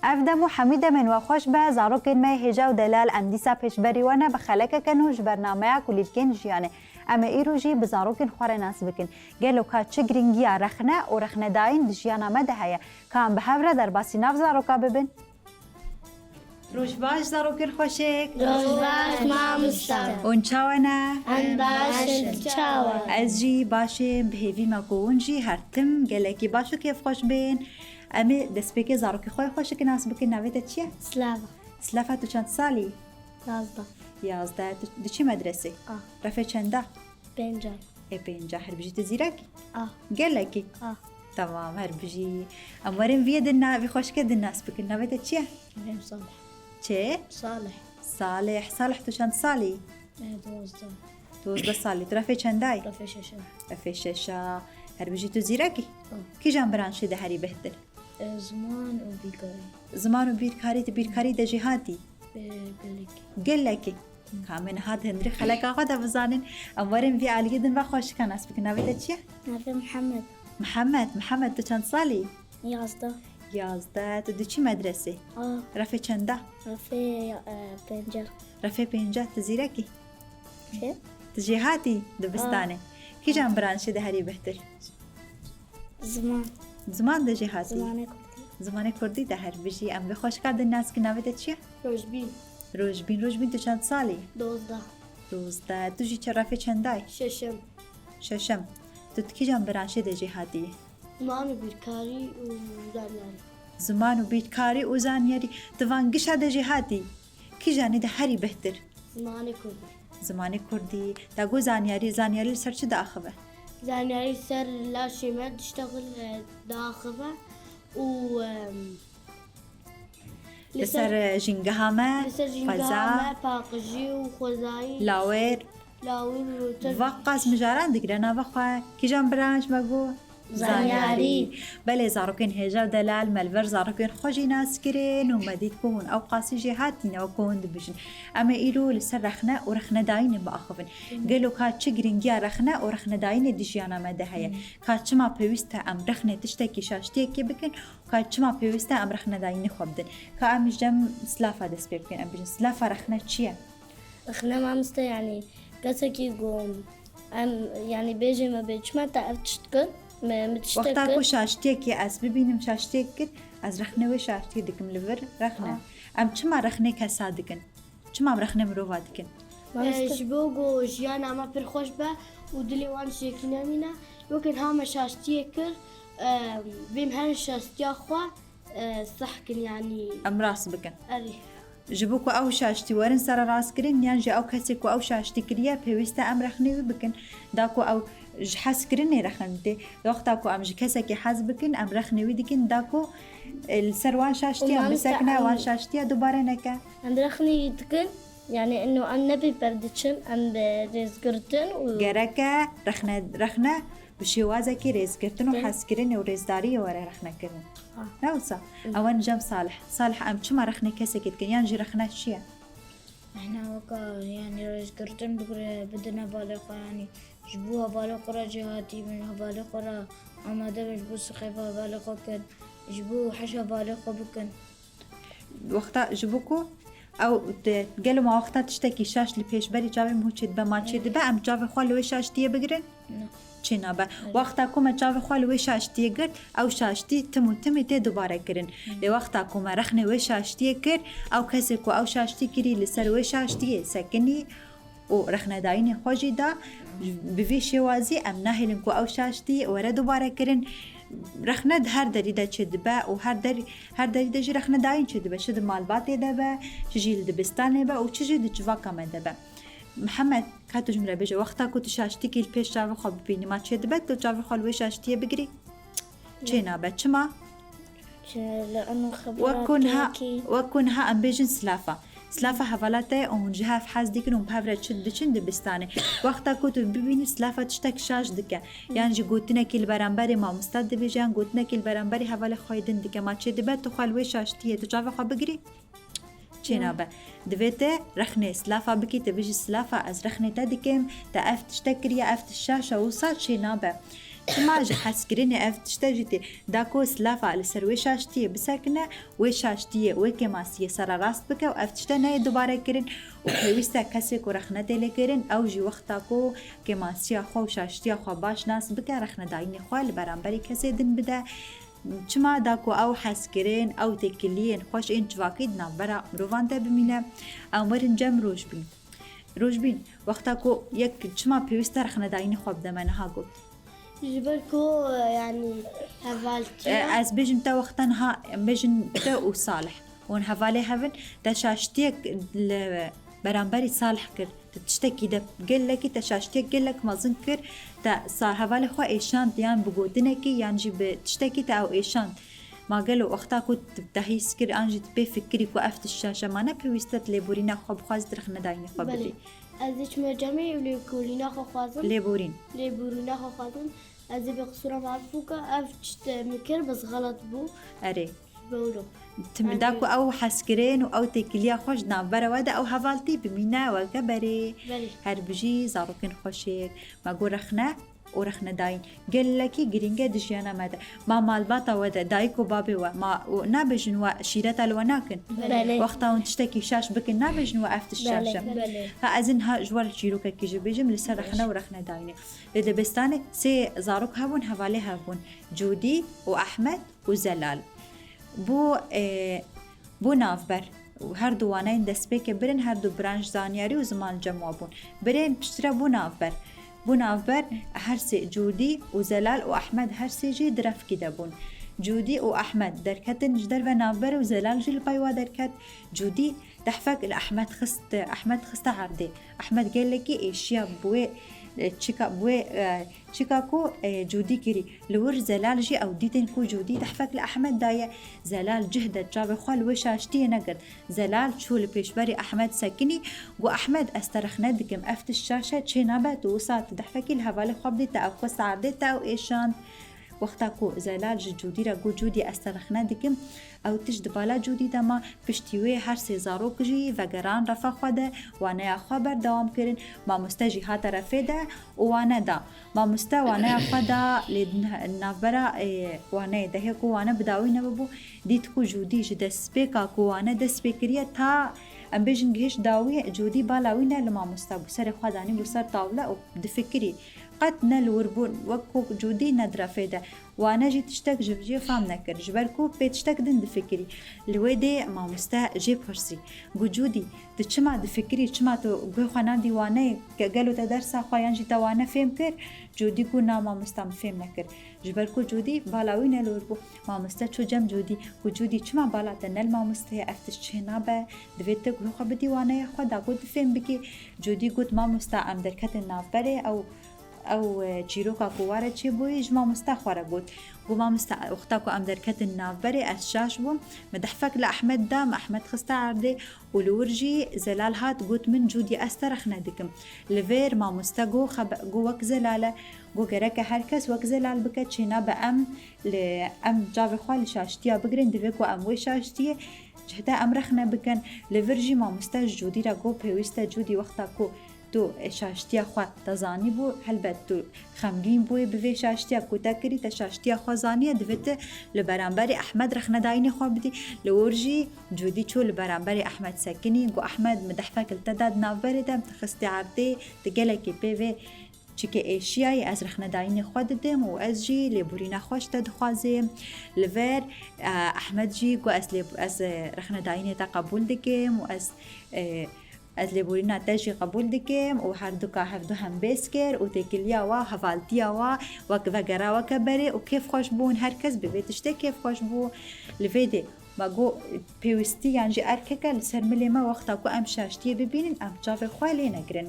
افدم حميدة من وخوش به زاروکن ما هجا و دلال ام دیسا پیشبری وانه بخلک کنوش برنامه کلیلکن جیانه اما ایروجی بزاروکن خوار ناس بکن گلو که چه گرینگی رخنه و رخنه داین دجیانا مده هیا کام به هفره در باسی ناف زاروکا ببین روش باش زاروکن خوشک روش باش ما مستم اون چاوانه ان باش چاوان از جی باشه بهیوی مکون جی هرتم گلکی باشو کیف خوش بین اما دست بکی زاروکی خوی خوشک ناس بکن نویت چیه؟ سلاوة سلافه تو چند سالی؟ 11 دو چی مدرسه؟ رفه چنده؟ بنجاي پنجاه هر بجی تزیرکی؟ گلکی؟ تمام هر بجی امورم وی دنا وی خوش کد الناس بکن نویت چیه؟ بهم صالح چه؟ صالح تو چند سالی؟ 12 سالی تو رفه چندای؟ رفه ششا هر بجی تو زیرکی؟ کی جان برانشی ده هری بهتر؟ زمان وبيكاري زمان و بیرکاری ده جهاتی؟ گلکی کامن هاد هندری خلق آقا ده بزانن امورم وی عالی دن و خوش کن ناس بکن نویت چیه؟ نافي محمد محمد تو چند سالی؟ 11 تو دو چی مدرسه؟ رفه چنده؟ رفي بنجر رفه 50 تزیرکی؟ شو؟ تجهاتی دبستانه کی جان برانشی ده هری بهتر؟ زمان ده جهاتی؟ زمان کردی ده هر بجی ام بخوش کردن ناس که نویت چیه؟ روشبین تو چند سالی؟ 12 تو جی چه رفه چندای؟ ششم تو کی جان برانشی ده جهاتی؟ زمان و بیرکاری و زانیاری دوانگش ده جهاتی کی جانی ده هری بهتر؟ زمان کردی تا گو زانیاری سر چه داخبه؟ زانياري سر لا شيمات تشتغل داخبة و لسر جنگهامه جنگامة باقجي وخزاي لاویر وقاس مجاران دقرنا بخواه کی جان برانش مگو؟ زانیاری بله زاروکن هجا دلال ملور زاروکن خوشی ناس کرن و مدید کهون او قاسی جهاتی نو کهون دبشن اما ایرو لسر رخنه و رخنه داین با اخوفن گلو که چه گرینگی رخنه و رخنه داین دیجیانا مده هیا که چه ما پیوسته ام رخنه تشتکی شاشتی که بکن که چه ما پیوسته ام رخنه داین خوابدن که ام جم سلافه دست بکن ام بجن سلافه رخنه چیه؟ رخنه ما مسته يعني قسكي قوم ام يعني بيجي ما بيجي ما تعرف تشتكل وقتا کو شاشتی که از ببینم شاشتی کرد از رخنه و شاشتی دکم لور رخنه ام چما رخنه کسا دکن چما رخنه مروفا دکن جبوغو جيانا ما برخوش با ودلي وان شيكنا منا يمكن هاما شاشتي كر بيم هن شاشتي اخوا صحكن يعني ام راس بکن اري جبو کو او شاشتی ورن سر راس کرن یان جا او کسی کو او شاشتی کریه پیوسته ام رخنه بکن دا کو او حس کرنی رخنده وقتا کو ام کسی که حس بکن ام رخنه دکن دا کو السر وان شاشتی ام بسکنه وان شاشتی دوباره نکه ام رخني تكن يعني انه ام نبي بردشن ام رزقرتن و گرکه رخنه بشوازه که ریز کردن و حس کردن و ریزداری و رخنه کردن نوصا اوان جم صالح ام چما رخنه کسی که یان جی رخنه چیه؟ احنا وكا يعني رزقرتن بقرا بدنا بالقرا يعني جبوها بالقرا جهاتي من بالقرا اما ده جبو سخيفه بالقرا كن جبو حشا بالقرا بكن وقتا جبوكو او قالوا ما وقتا تشتكي شاش لبيش بري جاوي مهوشد بما تشد با ام جاوي خوالوي شاشتيه بگرن چنا با وقتا کوم جاوي خوالوي شاشتيه گرد او شاشتي تمي ته دوباره کرن ل وقتا کوم رخنه و شاشتيه کر او کسی کو او شاشتي کری لسر و شاشتيه سکني او رخنه داين خوجي دا بفي شوازي ام ناهلن کو او شاشتي ور دوباره کرن رخنه هر دری دا چد با او هر دری دا جی رخنه داين چد با شد مالبات دا با چجیل دبستانه با او چجی د جواکا مده با محمد کاتو جمله بجه وقتا کو تو شاشتی که پیش جاوی خواب ببینی ما چه دبت تو جاوی خالوی شاشتیه بگیری چه نابد چما لانه خبراتي وكونها ام بيجن سلافه حوالاته اون جهاف حز دیکن اون پاور چند دبستانه وقتا کو تو ببینی سلافه تشتک شاش دکه یعنی جی گوتنه کل برانبری ما مستد بیجن گوتنه کل برانبری حواله خایدن دکه ما چه دبت تو خالوی شاشتیه تو جاوی خواب بگیری چنابه دویته رخنه سلافه بکی تبیج سلافه از رخنه تا دکم تا افت تشتکریه افت الشاشه وصل چنابه ما جي حسكريني افتشتجتي داكو سلافا لسر وشاشتي بسكنه وشاشتي وكماسيه سر راست بك وافتشتنا دوباره كرين وبيستا كسي كو رخنه دلكرين او جي وقتاكو كماسيه خو شاشتي خو باش ناس بك رخنه دايني خو لبرامبري كسي دن بدا چما داکو او حسکرین او تکلین خوش این چواکید نبرا مروان ده بمینه او مرن جم روش بین وقتا کو یک چما پیوسته رخنه داینی خواب ده منها گفت جبركو يعني هفالتي از بجن تا وقتا ها بجن تا و صالح ون هفالي هفن دا شاشتيك برانبري صالح كر تشتكي دا قل لك تشاشتيك قل لك ما ظنكر تا صار هفالي خو ايشان ديان بقودنكي يعني جي تشتكي تا او ايشان ما قالوا وقتا كنت تهيس كر انجي تبي فكري كو افت الشاشة ما نبي ويستت ليبورينا خو بخواز درخنا دايني خو بدي ازيش مجامي وليكولينا خو خوازن ليبورينا خو خوازن ازي بقصورة معرفوكا افتشت مكر بس غلط بو اري بقولو تمداكو او حسكرين او تكليا خوش نابرا ودا او هفالتي بمينا وكبري هربجي زاروكن خوشيك ما قول رخنا ورخنا داين قال لكي جرينجا دجيانا ماذا ما مالباتا ودا دايكو بابي وما نابجن وشيرتا لوناكن وقتا ونتشتكي شاش بكن نابجن وقفت الشاشة فأزنها جوال جيروكا كي جبيجم لسا رخنا ورخنا دايني لدى بستاني سي زاروك هابون هفالي هابون جودي وأحمد وزلال بو نافبر وهر دوانين دسبيك برن هر دو برانش زانياري وزمان جموابون برين بشترا بو نافبر هرسي جودي وزلال وأحمد هرسي جي درف كده بون جودي وأحمد دركتن جدر ونافبر وزلال جي البايوا دركت جودي تحفك الأحمد أحمد خست عردي أحمد قال لكي إيشيا بوي تشيكاكو جودي كري لور زلال جي او ديتن كو جودي تحفك لأحمد دايا زلال جهدت جاب خوال وشاشتي نقد زلال شو لبيشبري أحمد سكني و أحمد استرخنا دكم افت الشاشة تشينابات وصات تحفكي الهوالي خواب ديتا او قص عرديتا او ايشان وقتاكو زلال جودي راقو جودي استرخنا دكم او تجد بالا جودي دما پشتیوی هر سه زاروک جی وگران رفا خوده وانه خبر دوام کرن ما مستجی ها طرفه ده وانه دا ما مستا وانه خدا لنبرا وانه ده کو وانه بداوی نبو دیت کو جودی جد سپیکا کو وانه د سپیکریه تا ام بجن گهش داوی جودی بالاوی نه لما مستا بسر خدانی بسر طاوله او دفکری قد نلوربون وكو جودي ندرا فيدا وانا جيت تشتك جبجي فام نكر جبركو بيتشتك دن دفكري لويدي ما مستا جيب فرسي جودي تشما دفكري تشما تو جو خنا ديوانه قالوا تدرسا خويان جي توانا فهم كر جودي كنا ما مستا فهم نكر جبركو جودي بالاوي نلوربو ما مستا چو جم جودي تشما بالا تنل ما مستا افتشينا با دويت جو خ بديوانه خدا قد فهم بكي جودي قد ما مستا ام دركت النافبره او چیروکا کواره چی بوی جما مستخوره بود وما وقتاكو ام دركت النافبري اسشاش بوم مدحفك لأحمد دام أحمد خستا عردي ولورجي زلال هات قوت من جودي استرخنا دكم لفير ما مستقو جو وك زلالة جو جرك هركس وك زلال بكت شينا بأم لأم جافي خوال شاشتيا بقرن دفكو أم وي شاشتيا جهدا أم رخنا بكن لفيرجي ما مستاج جودي را جو بيوستا جودي وقتاكو تو شاشتیا خو تزانی بو هلبت تو خمگین بو به شاشتیا کو تکری ت شاشتیا خو زانی دوت لبرانبر احمد رخنا داینی خو بدی لورجی جودی چو لبرانبر احمد سکنی گو احمد مدحفک التداد نافبر دم تخستی عرضی تگلکی پی چیکه ایشیای از رخنا داینی خو ددم و از جی لبورینا خوش تدخوازم لور احمد جی گو از رخنا داینی تقبل دکم و از لبورینا تاجي قبول دكم وهردوكا هفدو هم بيسكر وتكليا وا هفالتيا وا وكفجرا وكبري وكيف خوش بون هركز ببيتشتي كيف خوش بو لفيدي ماگو پیوستی یعنی ارکه لسرملی ما وقتا کو ام شاشتی ببینین ام جاو خالی نگرن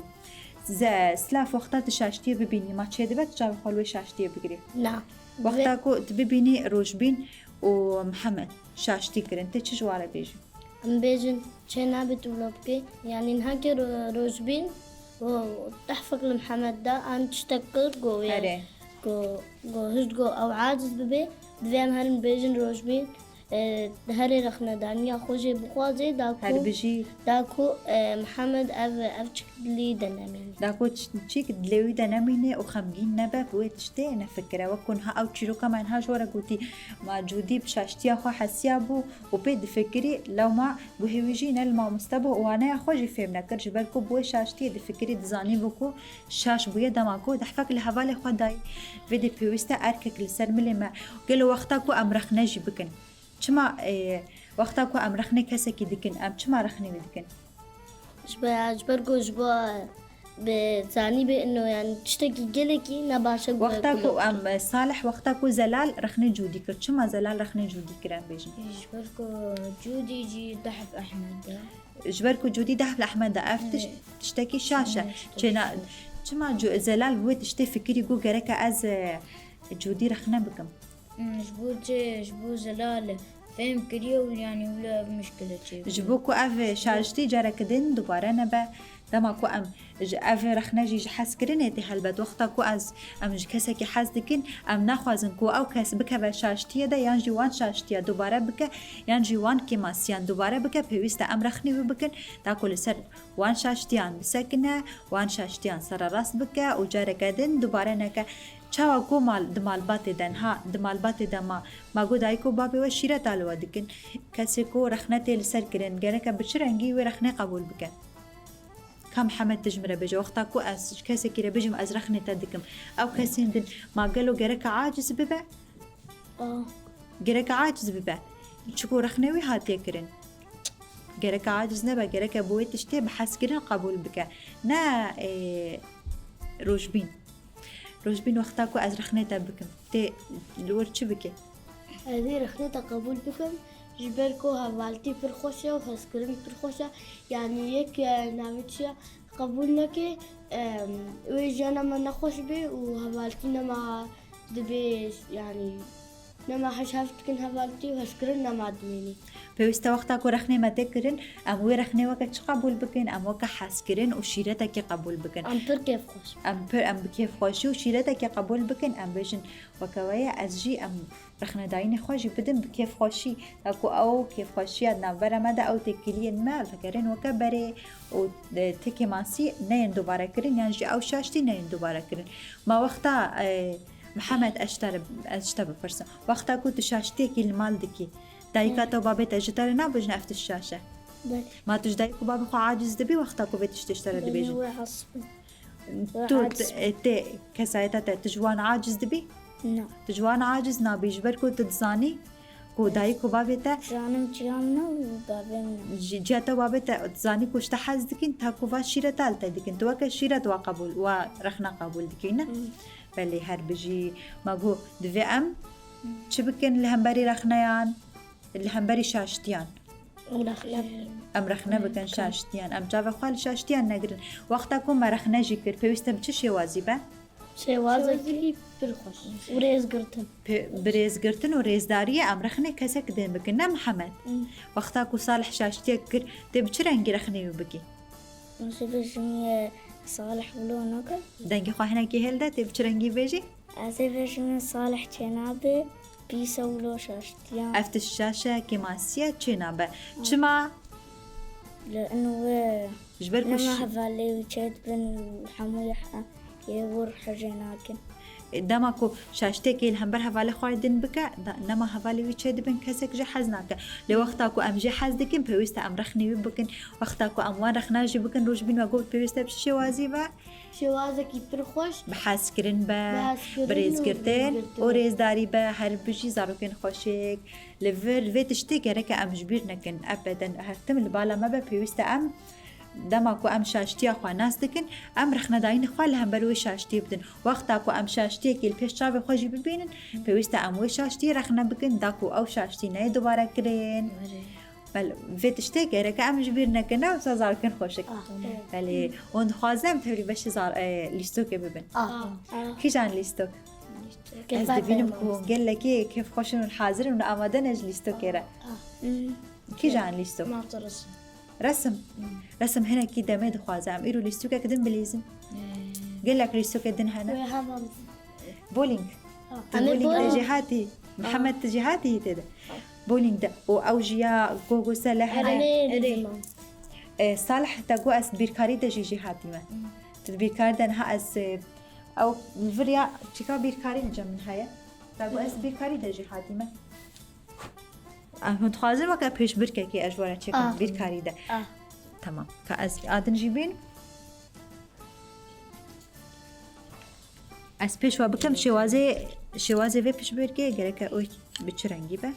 سلاف وقتا شاشتی ببینی ما چه دبت جاو خالو شاشتی بگیری نه وقتا کو ببینی روشبین و محمد شاشتی کرن ته چه جواره بیجی ام بیجن چه نابت ولوبكي يعني نهاجر روجبين وتحفق لمحمد دا أن تشتكر جو يعني جو هج جو أو عاجز ببي دفيم هن بيجن روجبين هري رخنا دانيا خوجي بخوازي هر بجي داكو محمد أف شكلي دنامين داكو تشيك دلوي دا نمينه وخمجين نبا بوي تشتي انا فكره وكونها او تشيرو كمان ها جورا قوتي موجودي بشاشتي اخو حسيابو وبيد فكري لو ما بهويجينا الما مستبو وانا خوجي فهمنا كرج بالكو بوي شاشتي دي فكري دزاني بكو شاش بويا دماكو دحفك لهفالي خداي فيدي بيوستا اركك لسر ملما قالوا وقتاكو امرخنا جبكن چما وقتاكو امرخنا كسكي دكن ام چما رخني دكن جبرقو جبا بزاني بأنه يعني تشتكي جلكي نباشا وقتاكو ام صالح وقتاكو زلال رخني جودي كر چما زلال رخني جودي كران بيجن جبركو جودي جي ضحف أحمد جبركو جودي دحف احمد افتش تشتكي شاشه چنا چما زلال هو تشتي فكري جو جرك از جودي رخنا بكم جبو زلال فهم كريو يعني ولا مشكلة شيء جبوكو اف شارجتي جركدن دوباره نبا دماكو ام اف رخنا جي حس كرنتي هلبت وقتاكو از ام كسكي حس دكن ام ناخوازن كو او كس بك و شاشتي دا يان جوان شاشتي دوباره بك يان جوان كيماسيان دوباره بك بيست ام رخني بكن تاكو لسر وان شاشتيان بسكنه وان شاشتيان سر راس بك و جركدن دوباره نك چاوا کو مال دمال بات دن ها دمال بات دما ما گودای کو بابه و شیره تالو دکن کسی کو رخنه لسر کرن گره که بچرنگی و رخنه قبول بکن كم حمد تجمره بجا وقتا كو از كسي كيرا بجم از رخنه تدكم او كسي دن ما قالو جرك عاجز ببا جرك عاجز ببا شكو رخنوي هاتي كرن جرك عاجز نبا جرك بوي تشتي بحس كرن قبول بك نا روجبين وقتا كو از رخنه تبكم تي لور چه بكي هذه رخنة قبول بكم جبركو هوالتي فرخوشة وفسكرين فرخوشة يعني يك نعمتشا قبولنا كي ويجانا ما نخوش بي وهوالتينا ما دبيش يعني نما حشافتكن هوالتي وفسكرين ما دميني پێویستە وەختاکو رەخنێ مەتێکردن ئەم وێ رەخنێوەکە چ قبول بکەن ئەمەوەکە حەزکردن و شیرەتێکی قبول بکەن ام پر كيف خوش ئەم بکێف خۆشی و شیرەتێکی قبول بکەن ئەم بێژن وەکەوەیە ئەزژی ئەم رەخنەداینی خۆشی بدن بکێف خۆشی تاکو ئەو کێفخۆشیە ناوبەرەمەدا ئەو تێکیلیەن مال فەکەرێن وەکە بەرێ و تێکی ماسی نەیەن دووبارەکردن یانژی ئەو شاشتی نەیەن دووبارەکردن ما وەختا محەممەد ئەشتە بپرسم وەختاکو تو شاشتێکی المال دکی دایکاتە و بابێتە ژتەرە نابژن ئەفتە شاشە ما توش دایک و بابی خۆ عاجز دەبی وەختاکو بێت شتێشتەرە دەبێژن تو تێ کەسایەتە تجوان عاجز دەبی تجوان عاجز نابی ژبەرکو تدزانی کو دایک و بابێتە جانم جیاننا وبابين جیاتە بابێتە دزانی کو شتە حەز دکن تاکو وا شیرەتالتە دکن توەکە شیرەت وا قبول وا رەخنە قبول دکەینە بەلێ هەر بژی ماگۆ دوێ ئەم چ بکەن لە هەمبەری رەخنەیان اللي هنبري شاشتيان ام رخنه بكن شاشتيان ام جاوا خال شاشتيان نگرن وقتاكم ما رخنه جيكر بيوستم چه شوازي با شوازي بالخوش وريز قرتن بريز قرتن وريزداريه ام رخنه كسك دين بكن نا محمد وقتاكو صالح شاشتيك كر تب چرنگي رخنه بكي مسبجني صالح ولونك دنگي خو هنا كي هلدا تب چرنگي بيجي اسبجني صالح جنابه بيسولو شاشتيان أفت الشاشة كماسية تشينابا شما لأنه جبركوش لما هفالي وشيت بن حمويح يور حجيناكن دماكو شاشتكي الهمبر هفالي خواردن بكا نما هفالي وشيت بن كسك جي حزناك لوقتاكو أم جي حزدكن بيوستا أم رخني بكن وقتاكو أموان رخناجي بكن روج بين وقوت بيوستا بشي وازيبا شوازكي برخوش بحس كرن با بريز كرتين وريز داري با هر بجي زاروكن خوشيك لفر في تشتي كرك ام جبير نكن ابدا هرتم البالا ما با بيوستا ام دماكو ام شاشتي اخو ناس دكن ام رخنا داين خو لهم بروي شاشتي بدن وقتاكو ام شاشتي كي البيش شاف خوجي ببينن بيوستا ام وي شاشتي رخنا بكن داكو او شاشتي ناي دوباره كرين بل في تشتي كرك ام جبير نكن او زاركن خوشك بله اون خوازم توري باش زار ليستوك ببن كي جان ليستوك از دبینم کو قال لك كيف خوشن الحاضر انه اماده نج ليستوك كره كي جان ليستوك ما ترسم رسم هنا كده ما دخوازم ايرو ليستوك كدن بليزم قال لك ليستوك كدن هنا بولينج بولينج تجهاتي محمد تجهاتي تدا بولينج ده أو جيا جوجو سلاح صالح تقو أس بيركاري ده جي هاتيمة تبيركاري ده نها أس أو الفريا تشيكا بيركاري نجا من هاي تقو أس بيركاري ده جي هاتيمة متخازن وكا بيش بركة كي أجوارا تشيكا بيركاري ده تمام كأس آدن جيبين از پیش و بکم شوازه و پیش برگه گره که اوی بچه رنگی به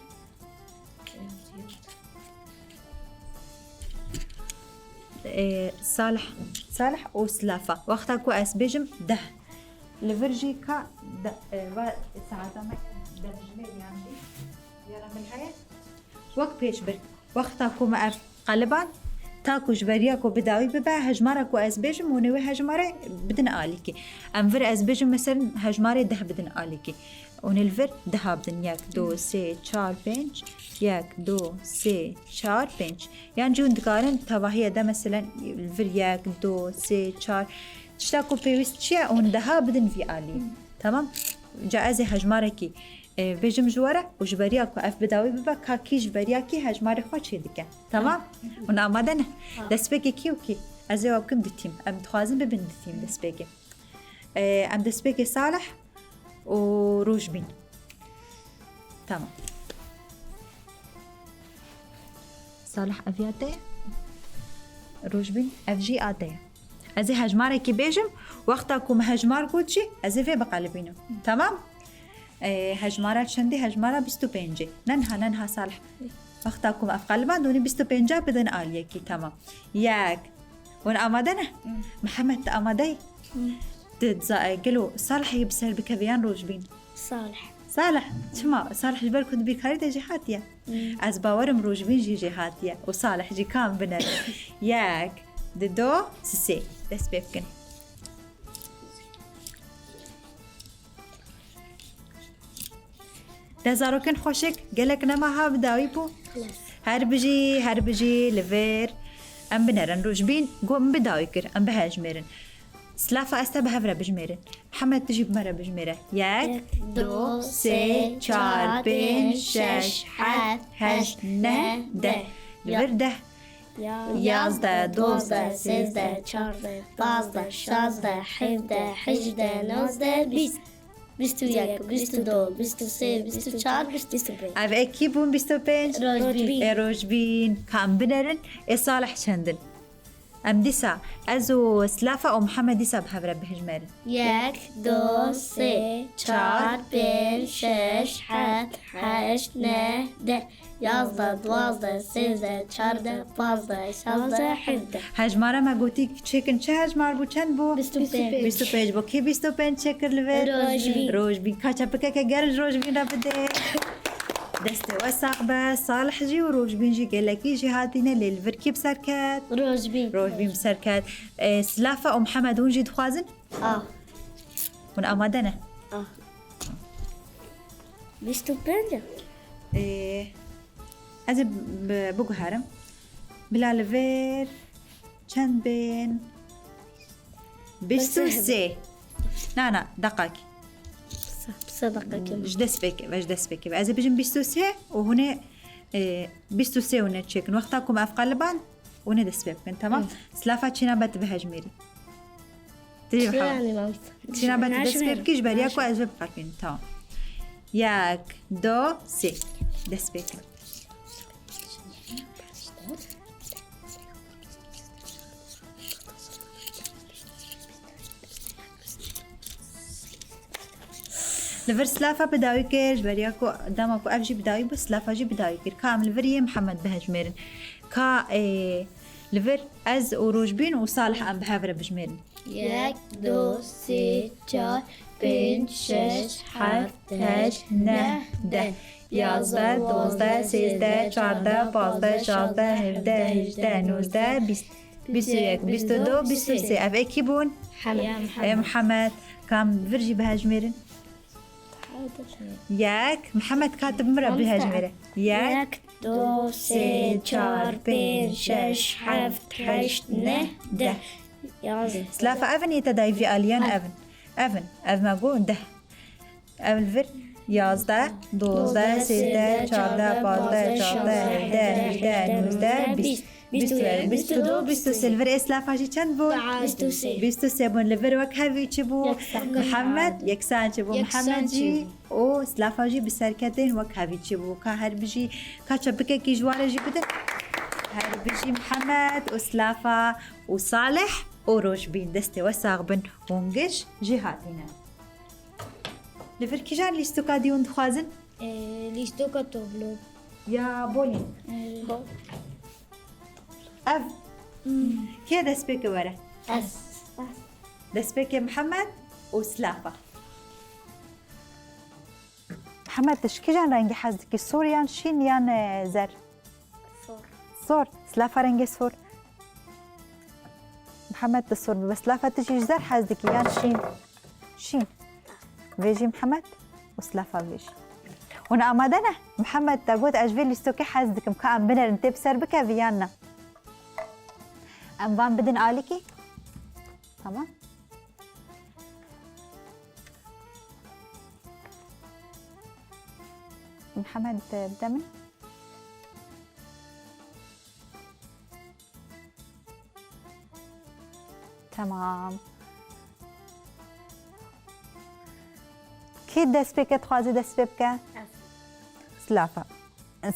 صالح او سلافا وقتا کو از بیجم ده لورجی که ده و ساعتا ما ده بجمه یعنی یارم الحياة وقت پیش برگ وقتا کو ما اف قلبان تاكو جبرياكو بداوي ببا هجماركو أزبيجم ونوي هجماري بدن آليكي أنفر أزبيجم مثلا هجماري ده بدن آليكي ونلفر ده بدن 1 2 3 4 5 1 2 3 4 5 يعني جون دكارن تواهي ده مثلا الفر 1 2 3 4 تشتاكو بيوستشيا وندها بدن في آلي تمام جائزة هجماركي بيجم جوارا وجبرياكو اف بداوي ببا كاكي جبرياكي هجماري خوشي دكا تمام ونعمدنا دسبيكي كيوكي ازيو بكم دتيم ام تخازن ببن دتيم دسبيكي ام دسبيكي صالح وروجبين تمام صالح افياتي روجبين اف جي اتي ازي هجماري كي بيجم وقتاكم هجمار كوتشي ازي في بقلبينو تمام هجمارات شندي هجمارة 25 ننها صالح وقتاكم أفقلبان دوني 25 بدن آليكي تمام ياك ون آمادنا محمد آمادي قالوا صالح يبسل بكبيان روجبين صالح شما صالح جبال كنت بيكاري دا جهاتيا از باورم روجبين جي جهاتيا وصالح جي كام بنر ياك دو سسي دس بيبكن دزاروكن خوشك قالك نما ها بداوي بو هربجي لفير ام بنرن روجبين قوم بداوي كر ام بهاجمرن سلافا استا بهفرا بجمرن محمد تجيب مرة بجمرة 1 2 3 4 5 6 7 8 9 10 لفير ده 11 12 13 14 15 17 18 19 21 22 23 24 25 avec qui bon 25 روجبين كان بنرن صالح شندن ام ديسا ازو سلافة ومحمد ديسا بهبرة بهجمرن 1 2 3 4 5 6 7 8 9 11 12 13 14 15 16 17 هجمارة ما قلتي تشيكن چه هجمار بو چند بو 25 بو كي 25 چكر لفير روجبين كاچا بكا كجرج روجبين را بده دسته وساق با صالح جي وروجبين جي قالكي جي هاتينا للفركي بسركات روجبين بسركات سلافة ومحمد ون جي دخوازن ون امادنا بيستوبنجا از بگو هرم بلا لفير چند بين 23 نه دقاقي صدقك جدس بك از بيجم 23 وهنا 23 ونا تشيكن وقتاكم افقلبان ونا دس بكن تمام سلافا تشينا بات بهجميري تري بحاول تشينا بات دس بكيش برياكو از بقاركين تمام 1 2 3 دس بكن لفر سلافة بداوي كير جبرياكو دامكو أفجي بداوي بس سلافة جي بداوي كير كامل لفريه محمد بهجميرن كا لفر أز وروجبين وصالح أم بهافر بجميرن 1 2 3 4 5 6 7 8 9 11 12 13 14 15 16 17 18 19 20 22 23 أف كي بون محمد كام فرجي بهجميرن ياك محمد كاتب مرة بهجميرة 1 2 3 4 5 6 7 8 9 سلافة أفن يتداي في أليان أفن ما قول ده أفن فر 11 12 13 14 15 16 17 18 19 22 23 سلفر اسلافاجي چند بود؟ 23 بون لفر وک هاوی چی بود؟ محمد یکسان چی بود؟ محمد جی او اسلافاجی بسرکتین وک هاوی چی بود؟ که هر بجی که چه بکه کی جواره جی بده؟ هر بجی محمد و اسلافا و صالح و روشبین دسته و ساغبن ونگش جهاتینا لفر کی جان لیستو کا دیون دخوازن؟ لیستو کا توبلو یا بولین اف كي دست بك ورا دست بك محمد وسلافة محمد تشكي جان رنجي حزدك صور يان شين يان زر صور سلافة رنجي صور محمد تصور بس سلافة تجي زر حزدك يان شين فيجي محمد وسلافة فيجي وانا امادنا محمد تقول اجفي لي ستوكي حزدك مكان بنر انت بسر بك فيانا ام وان بدن آليكي تمام محمد بدأ من تمام كي دست بك تخوازي دست بك سلافة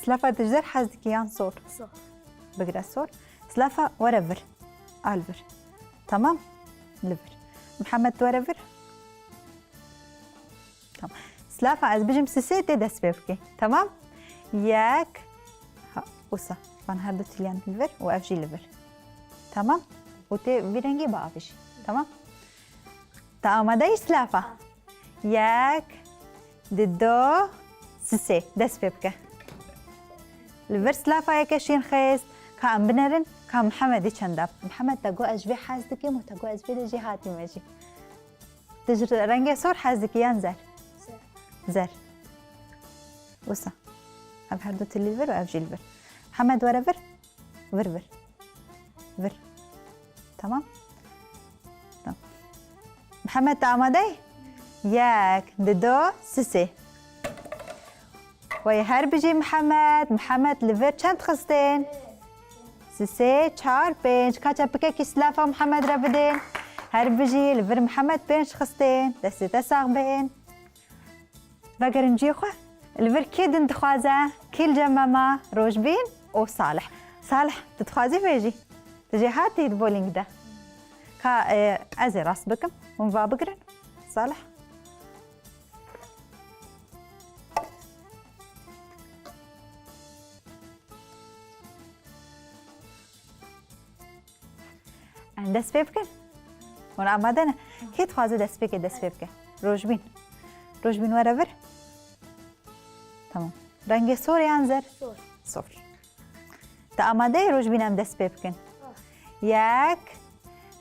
سلافة تجدر حزدك يان صور بقرا صور سلافة ورفر ألفر تمام لفر محمد ورفر تمام سلافة از بجم سيسيتي دست بيبكي تمام ياك ها وصا فان هردو تليان لفر وافجي لفر تمام وتي فيرنجي بافش تمام تامادي سلافة ياك ددو سيسي دست بيبكي لفر سلافة يكشين خيس كام بنرن كام محمد يشنداب محمد تقو أجبي حازدكي مو تقو أجبي دجي هاتي ماجي تجر رنجي صور حازدكي يان زر وصا أب هردو تليفر وأفجي الفر محمد ورفر فر تمام محمد تعمدي ياك ددو سسي ويهر بجي محمد لفر چند خستين سه چهار پنج کاچا پکه کی سلافه محمد را بدین هر بجی لور محمد پنج خستین دستی تساق بین وگرنجی خو لور کی دن تخوازه کل جمعه روش بین او صالح تتخوازی بیجی تجي هاتي البولينج ده كا ازي راس بكم ونفا بقرن صالح دست بکن اون آمادنه کی تخوازه دست بکن روشبین ورور تمام رنگ سور یا زر سور تا آماده روشبین هم دست بکن یک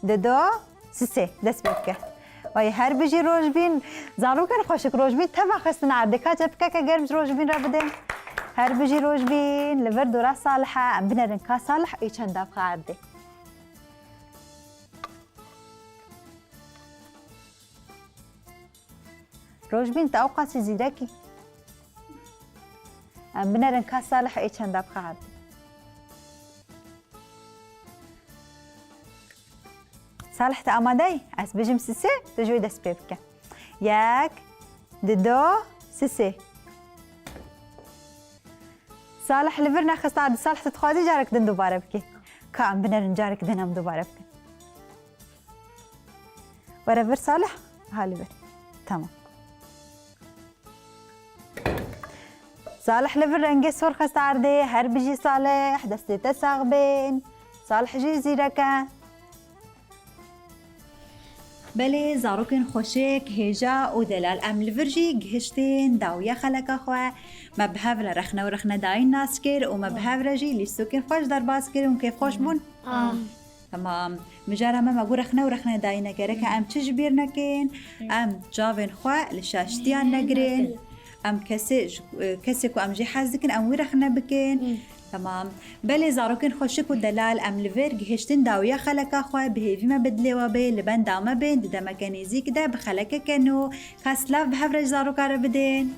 دو سه دست بکن وای هر بجی روشبین زارو کن خوشک روشبین تبا خستن عرده که جبکه که گرمز روشبین را بدین هر بجی روشبین لور دورا صالحه ام بینرن که صالح ای چند دفعه عرده روشبين تأوقات زيداكي بنرن كاس صالح اي چند دب خواهد صالح تأمادي از بجم سسي تجوي دست بيبكا ياك دو سسي صالح لفرنا خستعد صالح تتخوازي جارك دن دوباره بكي كام بنرن جارك دنم دوباره بكي ورفر صالح هالفر تمام صالح لفر رنجي صور خست عرضي هر بجي صالح دستي تساق بين صالح جي زيركا بله زاروكن خوشك هجا ودلال ام لفرجي جهشتين داويا خلق اخوة ما بهاف رخنا ورخنا داين ناس كير وما بهاف رجي ليستوكن خوش درباس كير وكيف خوش بون تمام مجارة ما قول رخنا ورخنا داينا كيرك ام تجبير نكين ام جافن خوة لشاشتيان نقرين ام كسي كو ام جي حازكن ام ويرخنا بكين تمام بله زاروكن خوشك ودلال ام لفر جهشتن داويا خلقا خواه بهيفي ما بدلي وبي لبن داما بين دا مكانيزي كده بخلقا كنو كاسلاف بحفرج زاروكا را بدين